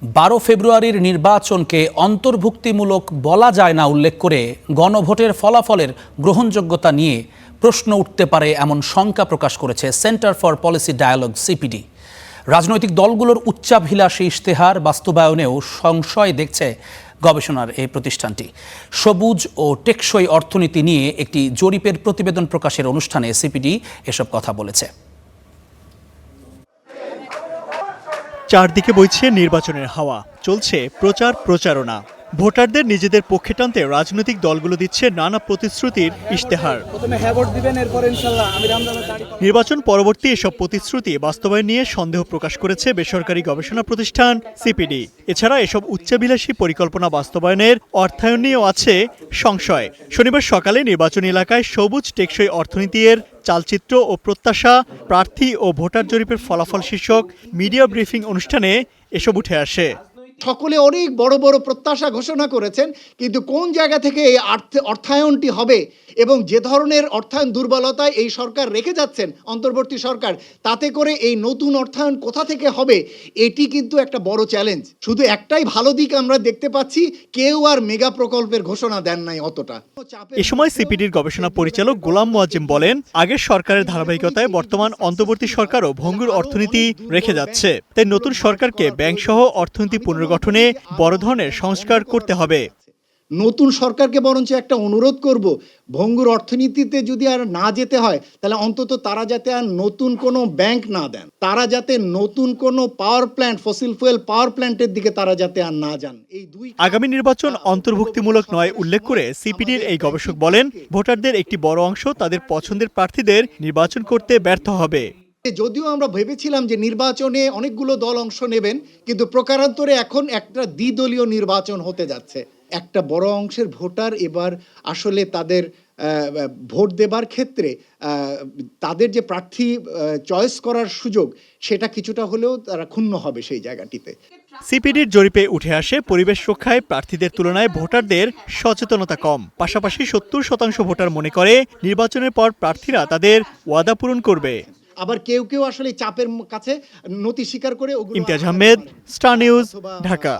12 ফেব্রুয়ারির নির্বাচনকে অন্তর্ভুক্তিমূলক বলা যায় না উল্লেখ করে গণভোটের ফলাফলের গ্রহণযোগ্যতা নিয়ে প্রশ্ন উঠতে পারে এমন শঙ্কা প্রকাশ করেছে Centre for Policy Dialogue CPD. রাজনৈতিক দলগুলোর উচ্চাভিলাষী ইশতেহার বাস্তবায়নেও সংশয় দেখছে গবেষণার এই প্রতিষ্ঠানটি। সবুজ ও টেকসই অর্থনীতি নিয়ে একটি জরিপের প্রতিবেদন প্রকাশের অনুষ্ঠানে সিপিডি এসব কথা বলেছে। চারদিকে বইছে নির্বাচনের হাওয়া, চলছে প্রচারণা। ভোটারদের নিজেদের পক্ষে টানতে রাজনৈতিক দলগুলো দিচ্ছে নানা প্রতিশ্রুতির ইশতেহার। নির্বাচন পরবর্তী এসব প্রতিশ্রুতি বাস্তবায়ন নিয়ে সন্দেহ প্রকাশ করেছে বেসরকারি গবেষণা প্রতিষ্ঠান সিপিডি। এছাড়া এসব উচ্চাভিলাষী পরিকল্পনা বাস্তবায়নের অর্থায়ন নিয়েও আছে সংশয়। শনিবার সকালে নির্বাচনী এলাকায় সবুজ টেকসই অর্থনীতির চালচিত্র ও প্রত্যাশা, প্রার্থী ও ভোটার জরিপের ফলাফল শীর্ষক মিডিয়া ব্রিফিং অনুষ্ঠানে এসব উঠে আসে। সকলে অনেক বড় বড় প্রত্যাশা ঘোষণা করেছেন, কিন্তু কোন জায়গা থেকে এই অর্থায়নটি হবে এবং যে ধরনের অর্থায়ন দুর্বলতায় এই সরকার রেখে যাচ্ছেন অন্তর্বর্তী সরকার, তাতে করে এই নতুন অর্থায়ন কোথা থেকে হবে, এটি কিন্তু একটা বড় চ্যালেঞ্জ। শুধু একটাই ভালো দিক আমরা দেখতে পাচ্ছি, কেউ আর মেগা প্রকল্পের ঘোষণা দেন নাই অতটা। এ সময় সিপিডির গবেষণা পরিচালক গোলাম মোয়াজ্জেম বলেন, আগের সরকারের ধারাবাহিকতায় বর্তমান অন্তর্বর্তী সরকারও ভঙ্গুর অর্থনীতি রেখে যাচ্ছে। তাই নতুন সরকারকে ব্যাংকসহ অর্থনীতি পুনর্গঠনে বড় ধরনের সংস্কার করতে হবে। নতুন সরকারকে বরঞ্চ একটা অনুরোধ করব, ভঙ্গুর অর্থনীতিতে যদি আর না যেতে হয়, তাহলে অন্তত তারা যাতে আর নতুন কোনো ব্যাংক না দেন, তারা যাতে নতুন কোনো পাওয়ার প্ল্যান্ট, ফসিল ফুয়েল পাওয়ার প্ল্যান্টের দিকে তারা যাতে আর না যান। এই দুই আগামী নির্বাচন অন্তর্ভুক্তিমূলক নয় উল্লেখ করে সিপিডির এই গবেষক বলেন, ভোটারদের একটি বড় অংশ তাদের পছন্দের প্রার্থীদের নির্বাচন করতে ব্যর্থ হবে। যদিও আমরা ভেবেছিলাম যে নির্বাচনে অনেকগুলো দল অংশ নেবেন, কিন্তু প্রকারান্তরে এখন একটা দ্বিদলীয় নির্বাচন হতে যাচ্ছে। একটা বড় অংশের ভোটার এবার আসলে তাদের ভোট দেবার ক্ষেত্রে তাদের যে প্রার্থী চয়েস করার সুযোগ, সেটা কিছুটা হলেও তারা ক্ষুণ্ণ হবে সেই জায়গাটিতে। সিপিডির জরিপে উঠে আসে, পরিবেশ রক্ষায় প্রার্থীদের তুলনায় ভোটারদের সচেতনতা কম। পাশাপাশি 70% ভোটার মনে করে নির্বাচনের পর প্রার্থীরা তাদের ওয়াদা পূরণ করবে। আবার কেউ কেউ আসলে চাপের কাছে নতি স্বীকার করে। Imtiaz Ahmed, star news, Dhaka.